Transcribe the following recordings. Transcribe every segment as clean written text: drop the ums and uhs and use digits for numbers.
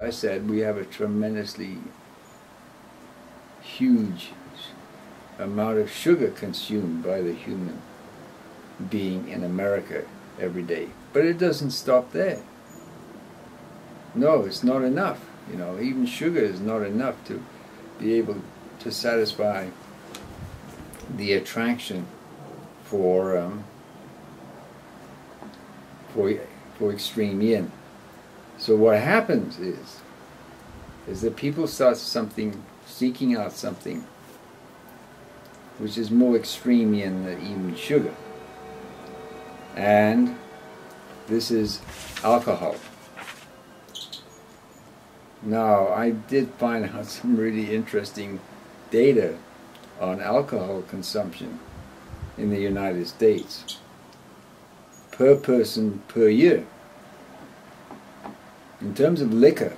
I said we have a tremendously huge amount of sugar consumed by the human being in America every day. But it doesn't stop there. No, it's not enough. You know, even sugar is not enough to be able to satisfy the attraction for extreme yin. So what happens is that people start seeking out something which is more extreme yin than even sugar. And this is alcohol. Now, I did find out some really interesting data on alcohol consumption in the United States per person per year. In terms of liquor,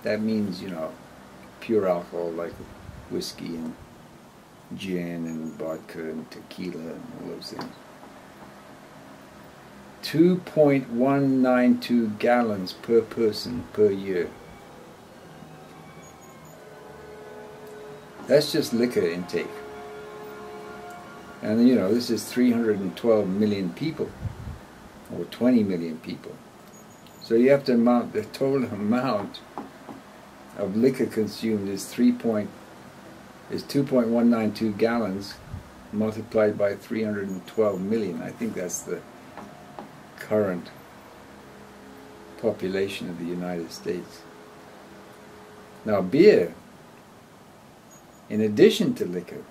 that means, you know, pure alcohol like whiskey and gin and vodka and tequila and all those things. 2.192 gallons per person per year. That's just liquor intake. And you know, this is 312 million people, or 20 million people. So you have to amount, the total amount of liquor consumed is 2.192 gallons multiplied by 312 million. I think that's the current population of the United States. Now beer, in addition to liquor,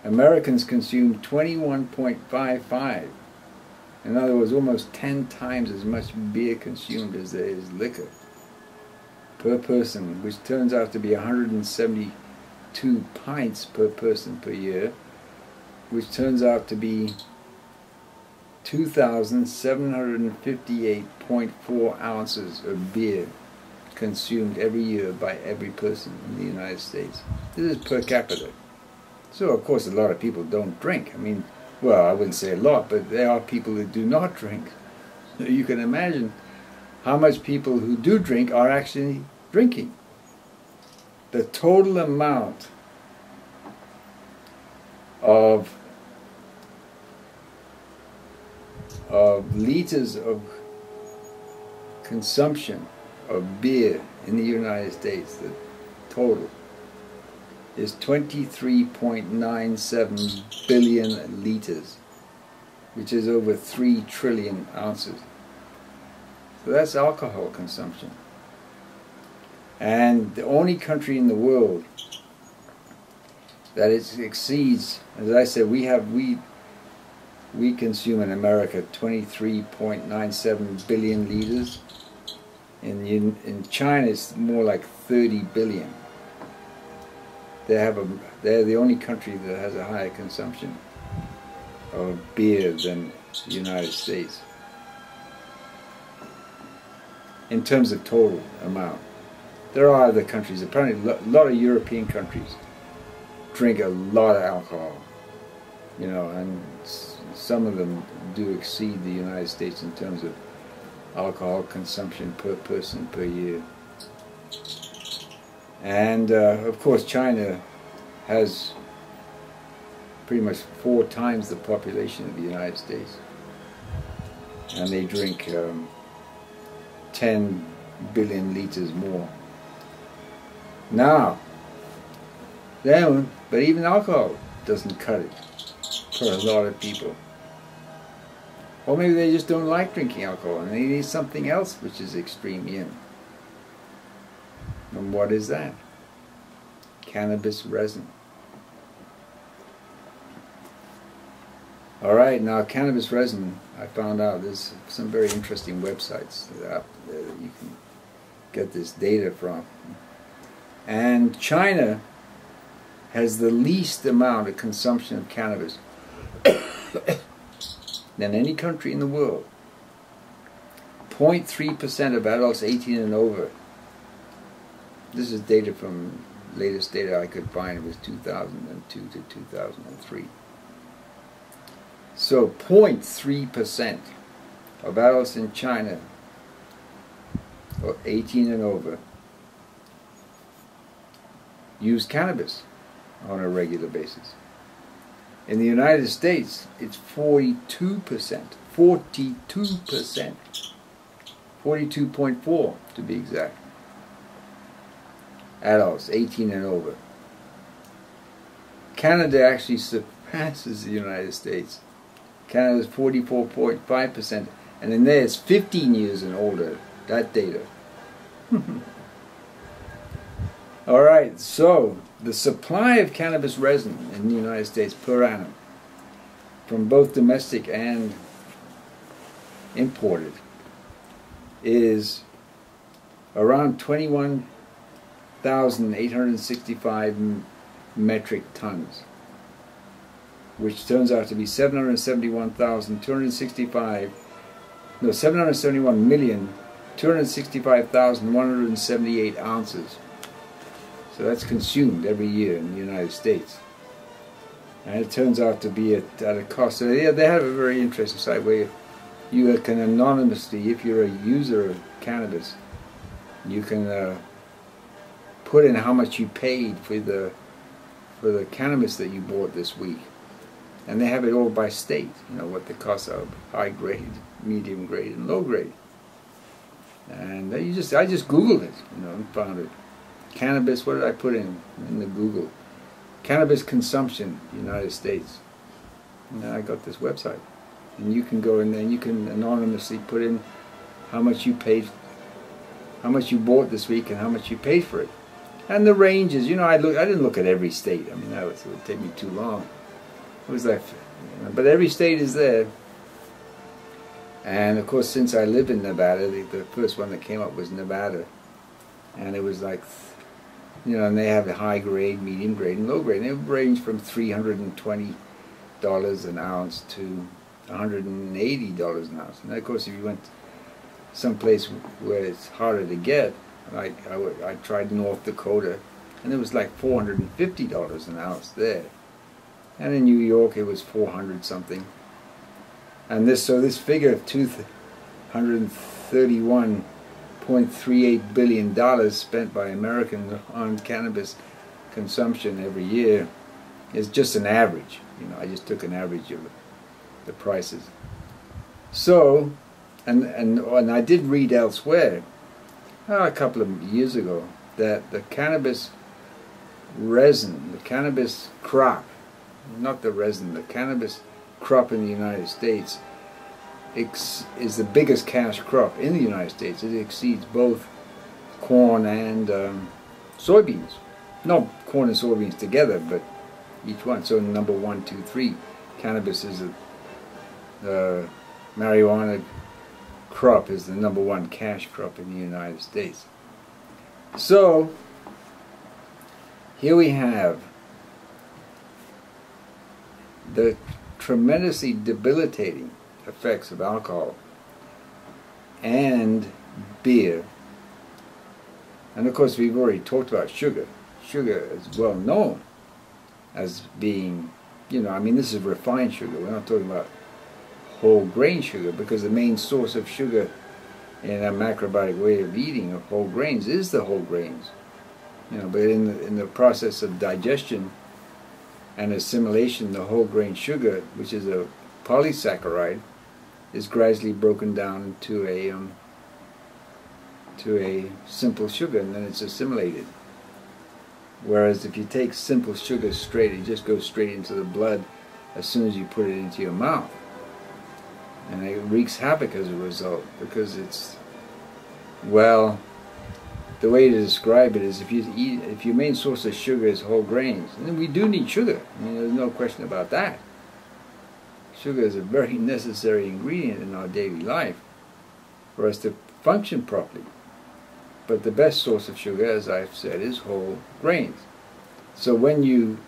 Americans consume 21.55. In other words, almost 10 times as much beer consumed as there is liquor per person, which turns out to be 172 pints per person per year, which turns out to be 2,758.4 ounces of beer consumed every year by every person in the United States. This is per capita. So, of course, a lot of people don't drink. I mean, well, I wouldn't say a lot, but there are people that do not drink. So you can imagine how much people who do drink are actually drinking. The total amount of liters of consumption of beer in the United States, the total, is 23.97 billion liters, which is over 3 trillion ounces. So that's alcohol consumption. And the only country in the world that it exceeds, as I said, we consume in America 23.97 billion liters. In China, it's more like 30 billion. They're the only country that has a higher consumption of beer than the United States in terms of total amount. There are other countries, apparently a lot of European countries drink a lot of alcohol, you know, and some of them do exceed the United States in terms of alcohol consumption per person per year. And of course China has pretty much 4 times the population of the United States, and they drink 10 billion liters more. Now, but even alcohol doesn't cut it for a lot of people. Or maybe they just don't like drinking alcohol and they need something else which is extreme yin. And what is that? Cannabis resin. Alright, now cannabis resin, I found out there's some very interesting websites that you can get this data from. And China has the least amount of consumption of cannabis than any country in the world. 0.3% of adults 18 and over. This is data from, latest data I could find, it was 2002 to 2003. So 0.3% of adults in China or 18 and over, use cannabis on a regular basis. In the United States, it's 42%. 42%. 42.4 to be exact. Adults 18 and over. Canada actually surpasses the United States. Canada's 44.5%, and in there it's 15 years and older, that data. Alright, so the supply of cannabis resin in the United States per annum, from both domestic and imported, is around 21,865 metric tons, which turns out to be 771,265,178 ounces. So that's consumed every year in the United States. And it turns out to be at a cost. So they have a very interesting site where you can anonymously, if you're a user of cannabis, you can put in how much you paid for the cannabis that you bought this week. And they have it all by state, you know, what the costs are: high grade, medium grade, and low grade. And I just Googled it, you know, and found it. Cannabis, what did I put in the Google? Cannabis consumption, United States. And I got this website. And you can go in there and you can anonymously put in how much you paid, how much you bought this week and how much you paid for it. And the ranges, you know, I didn't look at every state. I mean, it would take me too long. It was like, you know, but every state is there. And of course, since I live in Nevada, the first one that came up was Nevada. And it was like, you know, and they have a high grade, medium grade, and low grade. And they range from $320 an ounce to $180 an ounce. And of course, if you went someplace where it's harder to get, like I tried North Dakota, and it was like $450 an ounce there. And in New York, it was 400 something. And this figure of $231.38 billion spent by Americans on cannabis consumption every year is just an average. You know, I just took an average of the prices. So, and I did read elsewhere, a couple of years ago, that the cannabis resin, the cannabis crop, not the resin, the cannabis crop in the United States is the biggest cash crop in the United States. It exceeds both corn and soybeans. No, corn and soybeans together, but each one. So number 1, 2, 3, cannabis is the marijuana crop is the number 1 cash crop in the United States. So here we have the tremendously debilitating effects of alcohol and beer. And of course, we've already talked about sugar. Sugar is well known as being, you know, I mean, this is refined sugar. We're not talking about whole grain sugar, because the main source of sugar in a macrobiotic way of eating of whole grains is the whole grains. You know, but in the process of digestion and assimilation, the whole grain sugar, which is a polysaccharide, is gradually broken down to a simple sugar, and then it's assimilated. Whereas if you take simple sugar straight, it just goes straight into the blood as soon as you put it into your mouth. And it wreaks havoc as a result, because it's, well, the way to describe it is if your main source of sugar is whole grains, and we do need sugar. I mean, there's no question about that. Sugar is a very necessary ingredient in our daily life for us to function properly. But the best source of sugar, as I've said, is whole grains. So when you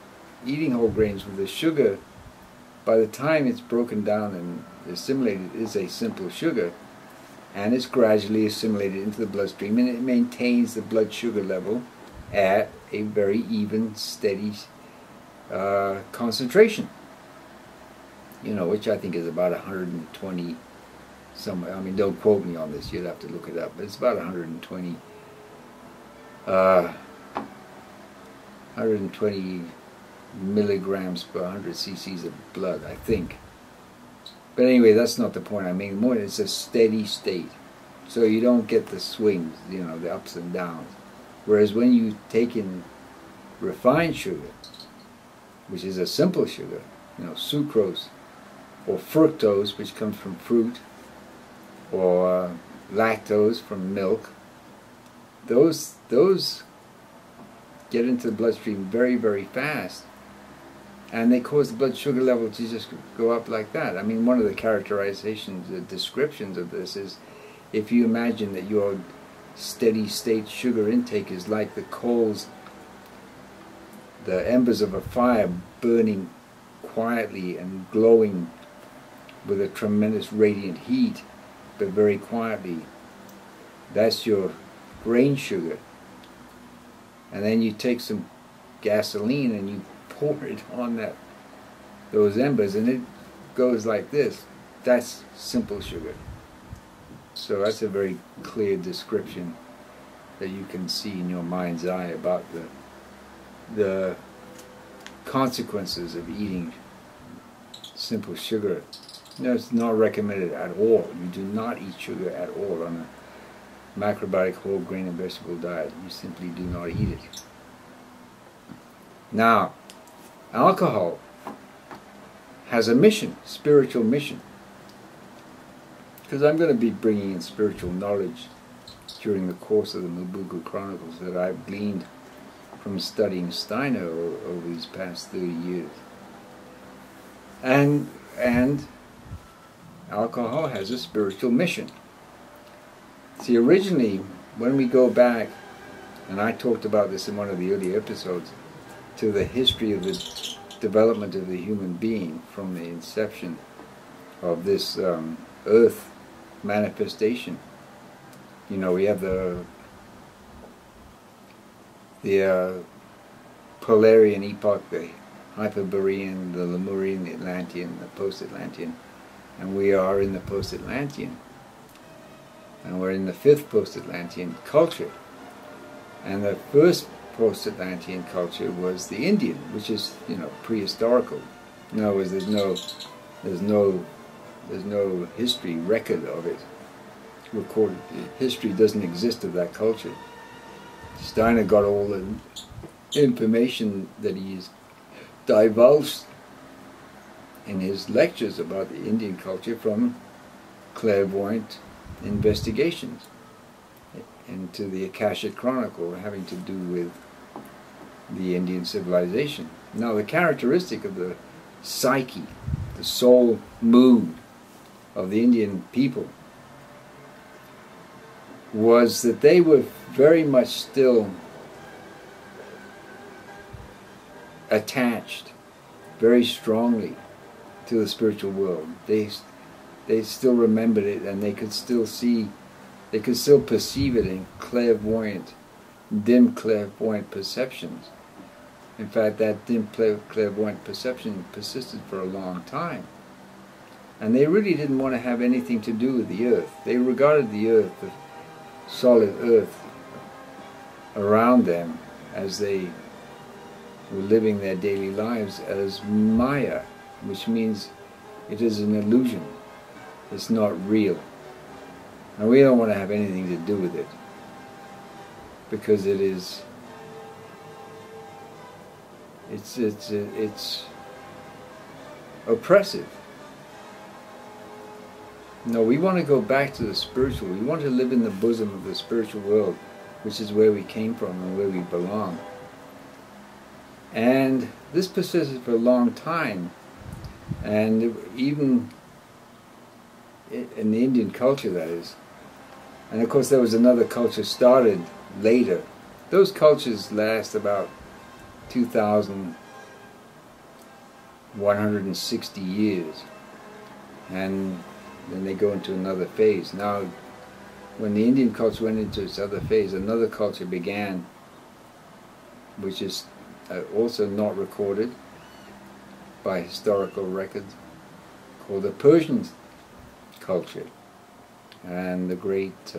eating whole grains with the sugar, by the time it's broken down and assimilated, is a simple sugar, and it's gradually assimilated into the bloodstream, and it maintains the blood sugar level at a very even, steady concentration. You know, which I think is about 120 somewhere. I mean, don't quote me on this. You'd have to look it up. But it's about 120 milligrams per 100 cc's of blood, I think. But anyway, that's not the point I mean. More, it's a steady state. So you don't get the swings, you know, the ups and downs. Whereas when you take in refined sugar, which is a simple sugar, you know, sucrose, or fructose, which comes from fruit, or lactose from milk, those get into the bloodstream very, very fast, and they cause the blood sugar level to just go up like that. I mean, one of the characterizations, the descriptions of this is, if you imagine that your steady state sugar intake is like the coals, the embers of a fire burning quietly and glowing with a tremendous radiant heat, but very quietly. That's your grain sugar. And then you take some gasoline and you pour it on those embers, and it goes like this. That's simple sugar. So that's a very clear description that you can see in your mind's eye about the consequences of eating simple sugar. No, it's not recommended at all. You do not eat sugar at all on a macrobiotic whole grain and vegetable diet. You simply do not eat it. Now, alcohol has a mission, spiritual mission. Because I'm going to be bringing in spiritual knowledge during the course of the Mobuku Chronicles that I've gleaned from studying Steiner over these past 30 years. And alcohol has a spiritual mission. See, originally, when we go back, and I talked about this in one of the early episodes, to the history of the development of the human being from the inception of this earth manifestation. You know, we have the Polarian epoch, the Hyperborean, the Lemurian, the Atlantean, the post-Atlantean, and we are in the post-Atlantean. And we're in the fifth post-Atlantean culture. And the first post-Atlantean culture was the Indian, which is, you know, prehistorical. In other words, there's no history record of it. Recorded history doesn't exist of that culture. Steiner got all the information that he's divulged in his lectures about the Indian culture from clairvoyant investigations into the Akashic Chronicle having to do with the Indian civilization. Now, the characteristic of the psyche, the soul mood of the Indian people, was that they were very much still attached very strongly to the spiritual world. They still remembered it, and they could still see, they could still perceive it in clairvoyant, dim clairvoyant perceptions. In fact, that dim clairvoyant perception persisted for a long time. And they really didn't want to have anything to do with the earth. They regarded the earth, the solid earth around them, as they were living their daily lives, as Maya, which means it is an illusion. It's not real. And we don't want to have anything to do with it, because it is, it's oppressive. No, we want to go back to the spiritual. We want to live in the bosom of the spiritual world, which is where we came from and where we belong. And this persisted for a long time. And even in the Indian culture, that is. And of course there was another culture started later. Those cultures last about 2,160 years. And then they go into another phase. Now, when the Indian culture went into its other phase, another culture began, which is also not recorded by historical records, called the Persian culture. and the great